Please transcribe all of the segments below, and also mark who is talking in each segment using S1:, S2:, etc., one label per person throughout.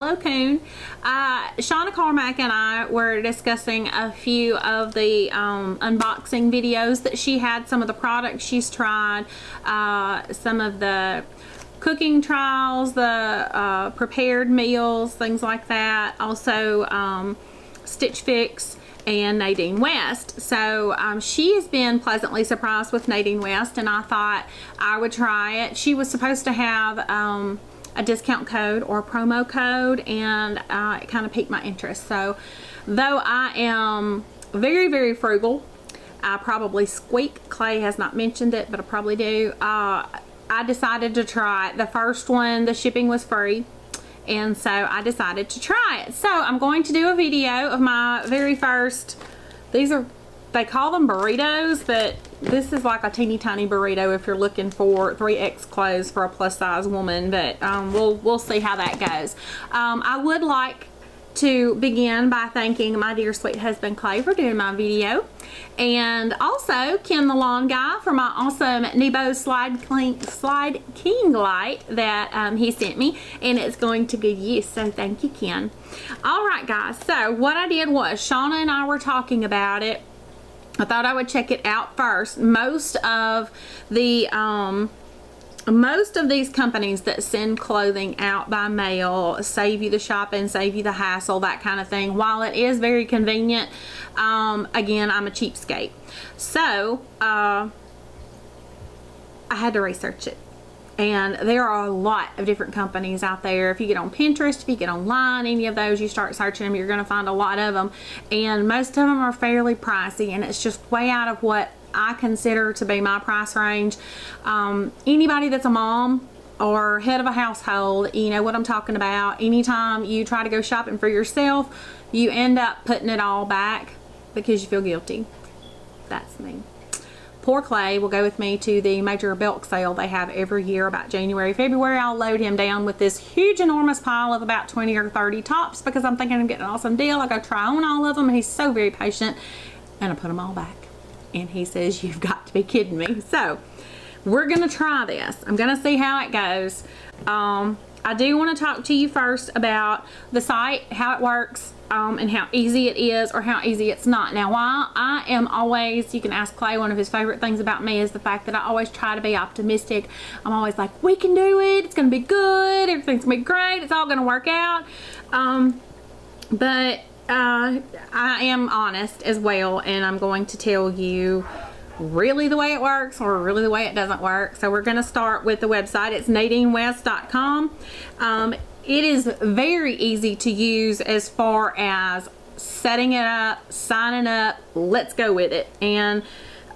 S1: Hello Coon. Shauna Carmack and I were discussing a few of the unboxing videos that she had, some of the products she's tried, some of the cooking trials, the prepared meals, things like that. Also Stitch Fix and Nadine West. So she has been pleasantly surprised with Nadine West, and I thought I would try it. She was supposed to have a discount code or a promo code, and it kind of piqued my interest. So though I am very, very frugal, I probably squeak. Clay has not mentioned it, but I probably do. I decided to try it. The first one, the shipping was free, and so I decided to try it. So I'm going to do a video of my very first, they call them burritos, but this is like a teeny tiny burrito if you're looking for 3X clothes for a plus size woman, but we'll see how that goes. I would like to begin by thanking my dear sweet husband Clay for doing my video, and also Ken the lawn guy for my awesome Nebo Slide King light that he sent me, and it's going to good use, so thank you, Ken. Alright guys, so what I did was Shauna and I were talking about it. I thought I would check it out first. Most of these companies that send clothing out by mail save you the shopping, save you the hassle, that kind of thing. While it is very convenient, again, I'm a cheapskate. So I had to research it. And there are a lot of different companies out there. If you get on Pinterest, if you get online, any of those, you start searching them, you're going to find a lot of them. And most of them are fairly pricey, and it's just way out of what I consider to be my price range. Anybody that's a mom or head of a household, you know what I'm talking about. Anytime you try to go shopping for yourself, you end up putting it all back because you feel guilty. That's me. Poor Clay will go with me to the major bulk sale they have every year about January, February. I'll load him down with this huge enormous pile of about 20 or 30 tops because I'm thinking I'm getting an awesome deal. I go try on all of them, and he's so very patient, and I put them all back. And he says, you've got to be kidding me. So we're gonna try this. I'm gonna see how it goes. I do want to talk to you first about the site, how it works, and how easy it is or how easy it's not. Now, while I am always, you can ask Clay, one of his favorite things about me is the fact that I always try to be optimistic. I'm always like, we can do it, it's gonna be good, everything's gonna be great, it's all gonna work out. But I am honest as well, and I'm going to tell you really the way it works or really the way it doesn't work. So we're going to start with the website. It's nadinewest.com. It is very easy to use as far as setting it up, signing up, let's go with it. And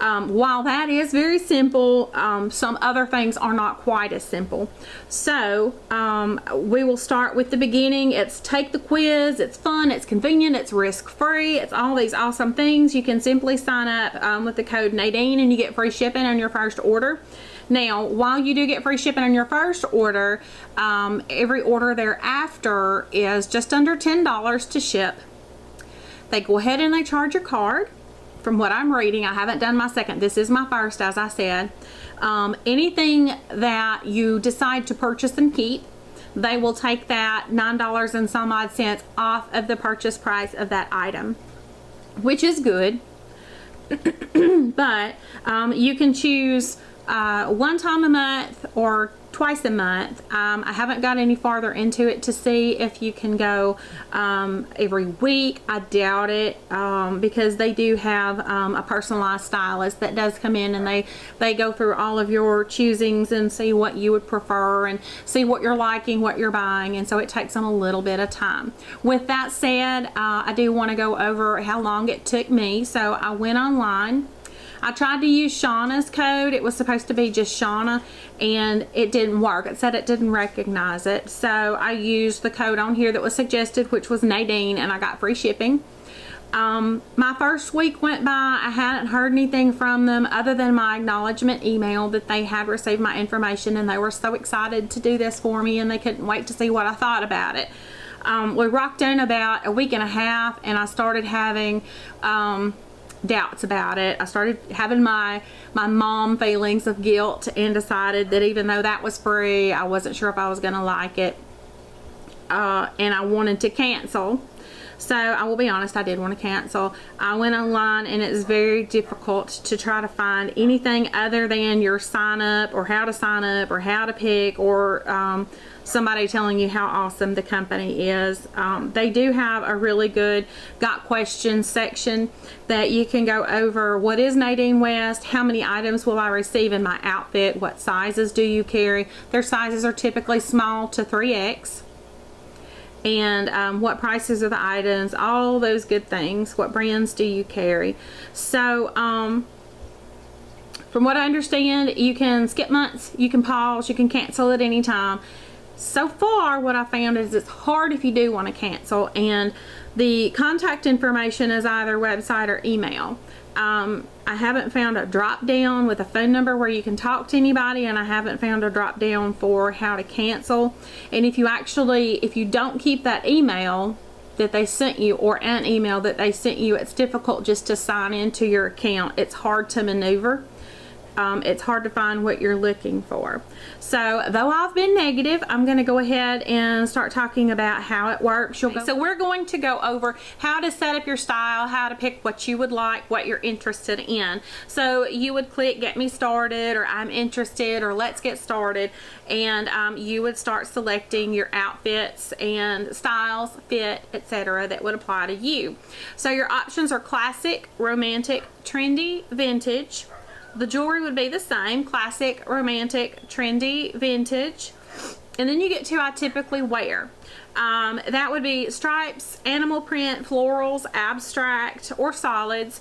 S1: while that is very simple, some other things are not quite as simple. So we will start with the beginning. It's take the quiz, it's fun, it's convenient, it's risk-free, it's all these awesome things. You can simply sign up with the code Nadine, and you get free shipping on your first order. Now, while you do get free shipping on your first order, every order thereafter is just under $10 to ship. They go ahead and they charge your card. From what I'm reading, I haven't done my second. This is my first, as I said. Anything that you decide to purchase and keep, they will take that $9 and some odd cents off of the purchase price of that item, which is good. But you can choose one time a month or twice a month. I haven't got any farther into it to see if you can go every week. I doubt it, because they do have a personalized stylist that does come in, and they go through all of your choosings and see what you would prefer and see what you're liking, what you're buying, and so it takes them a little bit of time. With that said, I do want to go over how long it took me. So I went online. I tried to use Shauna's code. It was supposed to be just Shauna, and it didn't work. It said it didn't recognize it. So I used the code on here that was suggested, which was Nadine, and I got free shipping. My first week went by. I hadn't heard anything from them other than my acknowledgement email that they had received my information, and they were so excited to do this for me, and they couldn't wait to see what I thought about it. We rocked in about a week and a half, and I started having doubts about it. I started having my mom feelings of guilt, and decided that even though that was free, I wasn't sure if I was gonna like it. and I wanted to cancel. So I will be honest, I did want to cancel. I went online and it's very difficult to try to find anything other than your sign up or how to sign up or how to pick, or somebody telling you how awesome the company is. They do have a really good got questions section that you can go over. What is Nadine West? How many items will I receive in my outfit? What sizes do you carry? Their sizes are typically small to 3X. And what prices are the items, all those good things. What brands do you carry? So from what I understand, you can skip months, you can pause, you can cancel at any time. So far what I found is it's hard if you do want to cancel, and the contact information is either website or email. I haven't found a drop down with a phone number where you can talk to anybody, and I haven't found a drop down for how to cancel. And if you don't keep that email that they sent you, or an email that they sent you, it's difficult just to sign into your account. It's hard to maneuver. It's hard to find what you're looking for. So though I've been negative, I'm going to go ahead and start talking about how it works. So we're going to go over how to set up your style, how to pick what you would like, what you're interested in. So you would click get me started, or I'm interested, or let's get started, and you would start selecting your outfits and styles, fit, etc. that would apply to you. So your options are classic, romantic, trendy, vintage. The jewelry would be the same, classic, romantic, trendy, vintage. And then you get to I typically wear. That would be stripes, animal print, florals, abstract, or solids.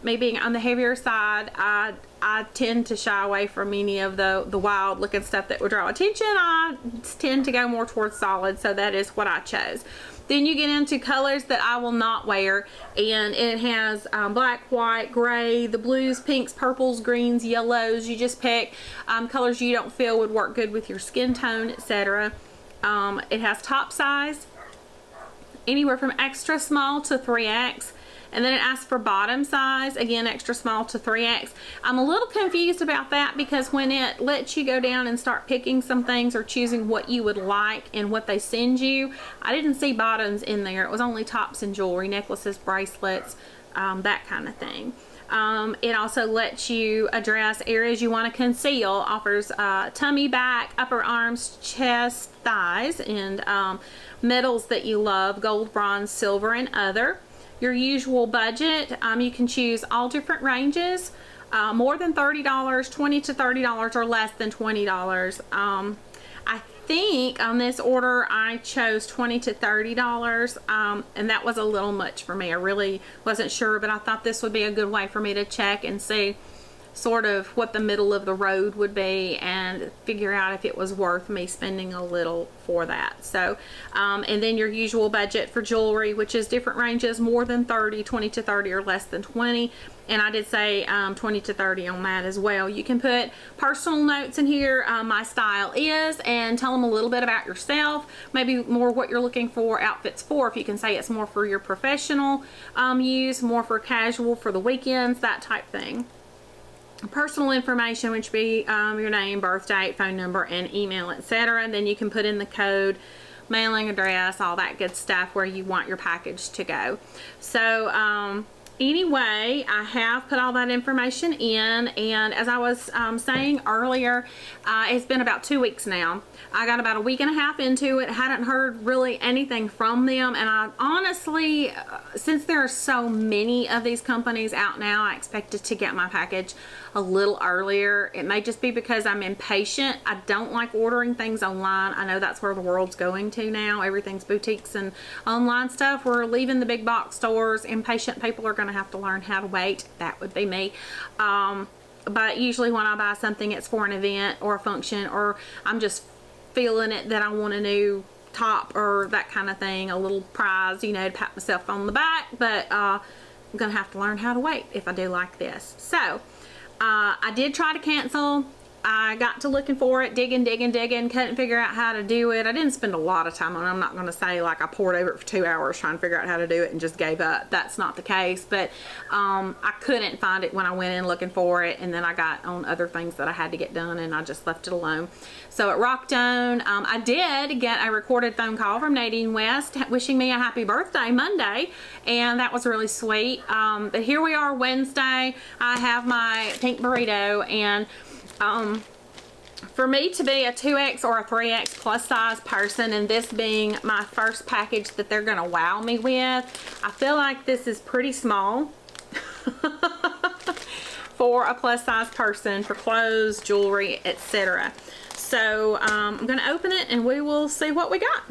S1: Me being on the heavier side, I tend to shy away from any of the wild looking stuff that would draw attention. I tend to go more towards solids, so that is what I chose. Then you get into colors that I will not wear, and it has black, white, gray, the blues, pinks, purples, greens, yellows. You just pick colors you don't feel would work good with your skin tone, etc. It has top size, anywhere from extra small to 3X. And then it asks for bottom size, again extra small to 3X. I'm a little confused about that, because when it lets you go down and start picking some things or choosing what you would like and what they send you, I didn't see bottoms in there. It was only tops and jewelry, necklaces, bracelets, that kind of thing. It also lets you address areas you want to conceal, offers tummy, back, upper arms, chest, thighs, and metals that you love, gold, bronze, silver, and other. Your usual budget, you can choose all different ranges, more than $30, $20 to $30, or less than $20. I think on this order I chose $20 to $30, and that was a little much for me. I really wasn't sure, but I thought this would be a good way for me to check and see sort of what the middle of the road would be, and figure out if it was worth me spending a little for that. So and then your usual budget for jewelry, which is different ranges, more than 30, 20 to 30, or less than 20. And I did say 20 to 30 on that as well. You can put personal notes in here, my style is, and tell them a little bit about yourself, maybe more what you're looking for outfits for. If you can say it's more for your professional use, more for casual, for the weekends, that type thing. Personal information, which would be your name, birth date, phone number, and email, etc. And then you can put in the code, mailing address, all that good stuff, where you want your package to go. So anyway, I have put all that information in, and as I was saying earlier, it's been about 2 weeks now. I got about a week and a half into it, hadn't heard really anything from them, and I honestly, since there are so many of these companies out now, I expected to get my package a little earlier. It may just be because I'm impatient. I don't like ordering things online. I know that's where the world's going to now. Everything's boutiques and online stuff. We're leaving the big box stores. Impatient people are going to have to learn how to wait. That would be me. But usually when I buy something, it's for an event or a function, or I'm just feeling it that I want a new top or that kind of thing, a little prize, you know, to pat myself on the back. But I'm gonna have to learn how to wait if I do like this. So I did try to cancel I got to looking for it, digging, couldn't figure out how to do it. I didn't spend a lot of time on it. I'm not going to say like I poured over it for 2 hours trying to figure out how to do it and just gave up. That's not the case, but I couldn't find it when I went in looking for it, and then I got on other things that I had to get done, and I just left it alone. So it rocked on. I did get a recorded phone call from Nadine West wishing me a happy birthday Monday, and that was really sweet. But here we are Wednesday. I have my pink burrito, and for me to be a 2X or a 3X plus size person, and this being my first package that they're gonna wow me with, I feel like this is pretty small for a plus size person, for clothes, jewelry, etc. So I'm gonna open it and we will see what we got.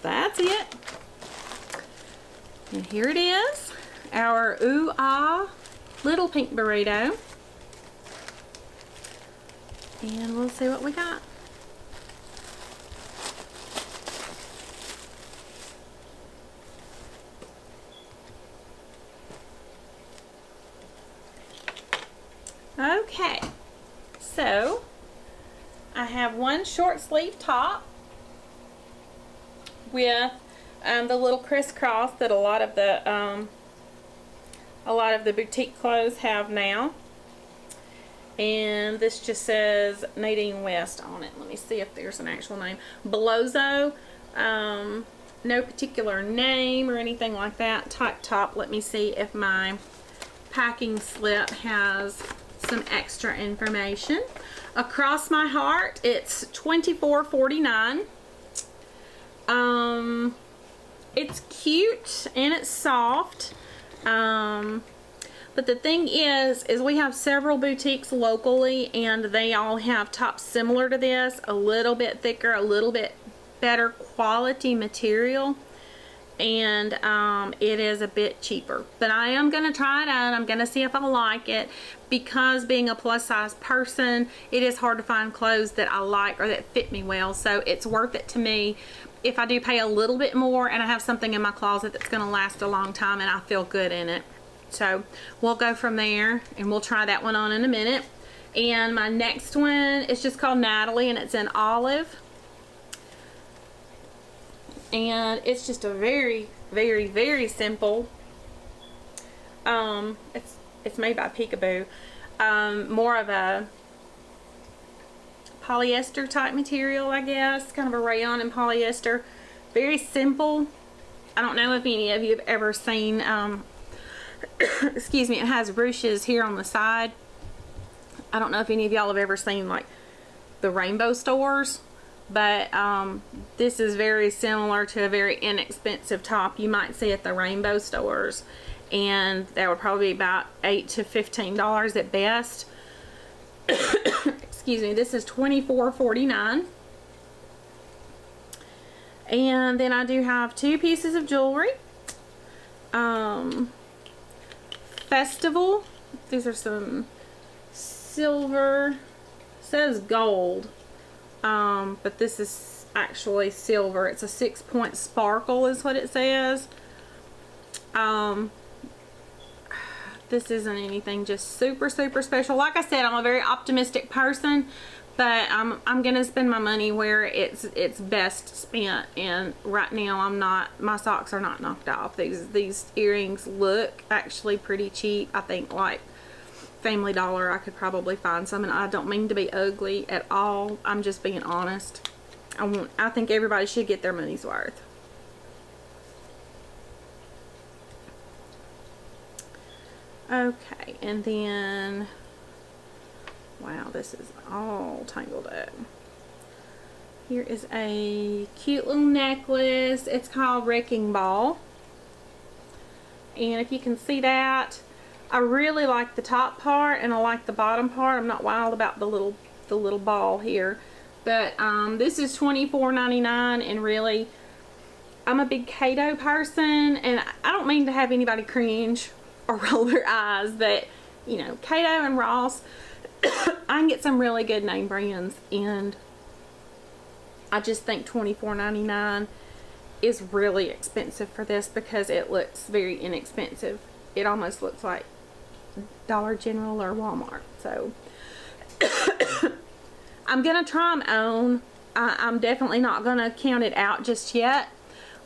S1: That's it. And here it is, our Ooh Ah little pink burrito. And we'll see what we got. Okay, so I have one short sleeve top with the little crisscross that a lot of the boutique clothes have now, and this just says Nadine West on it. Let me see if there's an actual name. Belozzo, no particular name or anything like that. Type top. Let me see if my packing slip has some extra information. Across my heart, it's $24.49. It's cute and it's soft, but the thing is we have several boutiques locally, and they all have tops similar to this, a little bit thicker, a little bit better quality material, and it is a bit cheaper. But I am going to try it out. I'm going to see if I like it, because being a plus size person, it is hard to find clothes that I like or that fit me well, so it's worth it to me if I do pay a little bit more and I have something in my closet that's going to last a long time and I feel good in it. So we'll go from there, and we'll try that one on in a minute. And my next one is just called Natalie, and it's in olive, and it's just a very, very, very simple, it's made by Peekaboo, more of a polyester type material, I guess, kind of a rayon and polyester. Very simple. I don't know if any of you have ever seen, excuse me, it has ruches here on the side. I don't know if any of y'all have ever seen like the rainbow stores, but this is very similar to a very inexpensive top you might see at the rainbow stores, and that would probably be about $8 to $15 at best. Excuse me, this is $24.49. And then I do have two pieces of jewelry. Festival. These are some silver. It says gold, but this is actually silver. It's a 6-point sparkle is what it says. This isn't anything just super special. Like I said, I'm a very optimistic person, but I'm gonna spend my money where it's best spent, and right now I'm not, my socks are not knocked off. These earrings look actually pretty cheap. I think like Family Dollar I could probably find some, and I don't mean to be ugly at all. I'm just being honest. I think everybody should get their money's worth. Okay, and then, wow, this is all tangled up. Here is a cute little necklace. It's called Wrecking Ball. And if you can see that, I really like the top part and I like the bottom part. I'm not wild about the little ball here. But this is $24.99, and really, I'm a big Kato person, and I don't mean to have anybody cringe or roll their eyes, but you know, Kato and Ross, I can get some really good name brands, and I just think $24.99 is really expensive for this because it looks very inexpensive. It almost looks like Dollar General or Walmart. So I'm gonna try them on. I'm definitely not gonna count it out just yet,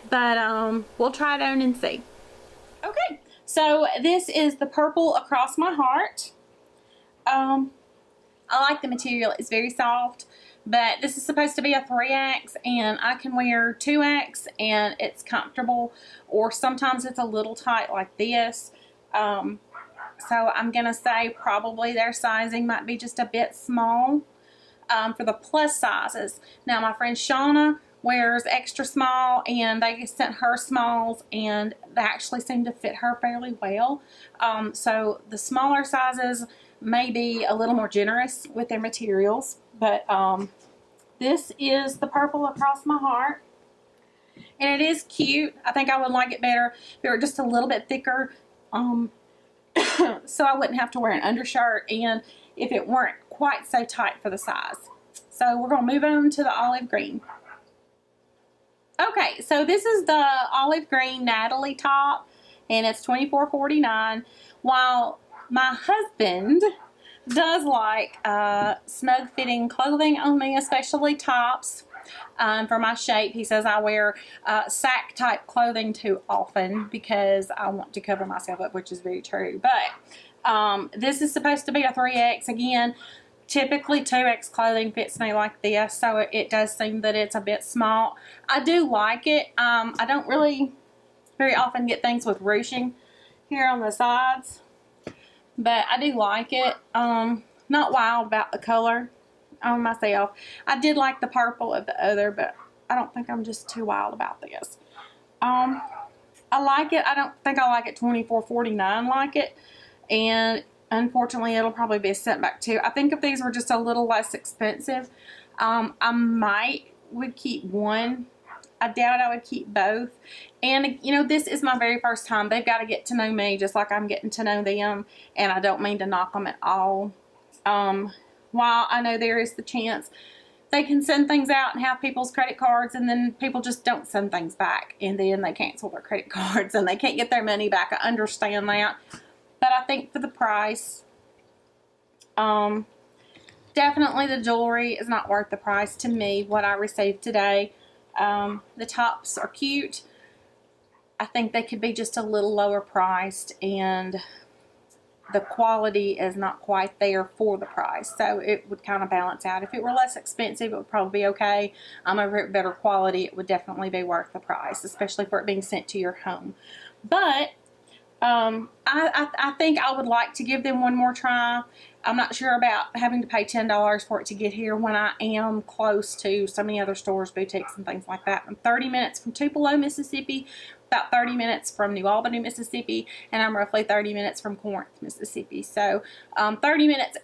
S1: but we'll try it on and see. Okay, so this is the purple across my heart. I like the material. It's very soft, but this is supposed to be a 3X, and I can wear 2X and it's comfortable, or sometimes it's a little tight like this. So I'm gonna say probably their sizing might be just a bit small for the plus sizes. Now my friend Shauna wears extra small, and they sent her smalls, and they actually seem to fit her fairly well. So the smaller sizes may be a little more generous with their materials, but this is the purple across my heart, and it is cute. I think I would like it better if it were just a little bit thicker, so I wouldn't have to wear an undershirt, and if it weren't quite so tight for the size. So we're going to move on to the olive green. Okay, so this is the olive green Natalie top, and it's $24.49. While my husband does like snug fitting clothing on me, especially tops, for my shape. He says I wear sack type clothing too often because I want to cover myself up, which is very true. But this is supposed to be a 3X. Again, typically 2X clothing fits me like this, so it does seem that it's a bit small. I do like it. I don't really very often get things with ruching here on the sides, but I do like it. Not wild about the color on myself. I did like the purple of the other, but I don't think I'm just too wild about this. I like it. I don't think I like it $24.49 like it, and unfortunately it'll probably be sent back too. I think if these were just a little less expensive, I would keep one. I doubt I would keep both. And you know, this is my very first time. They've got to get to know me just like I'm getting to know them, and I don't mean to knock them at all. While I know there is the chance they can send things out and have people's credit cards, and then people just don't send things back, and then they cancel their credit cards and they can't get their money back. I understand that, but I think for the price, definitely the jewelry is not worth the price to me, what I received today. The tops are cute. I think they could be just a little lower priced, and the quality is not quite there for the price, so it would kind of balance out. If it were less expensive, it would probably be okay. Over better quality, it would definitely be worth the price, especially for it being sent to your home. But I think I would like to give them one more try. I'm not sure about having to pay $10 for it to get here when I am close to so many other stores, boutiques, and things like that. I'm 30 minutes from Tupelo, Mississippi, about 30 minutes from New Albany, Mississippi, and I'm roughly 30 minutes from Corinth, Mississippi. So 30 minutes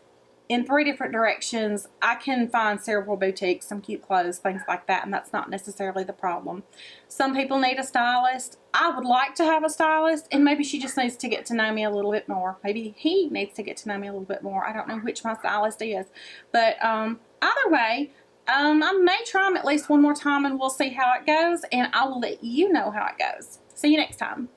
S1: in 3 different directions. I can find several boutiques, some cute clothes, things like that, and that's not necessarily the problem. Some people need a stylist. I would like to have a stylist, and maybe she just needs to get to know me a little bit more. Maybe he needs to get to know me a little bit more. I don't know which my stylist is, but either way, I may try them at least one more time, and we'll see how it goes, and I will let you know how it goes. See you next time.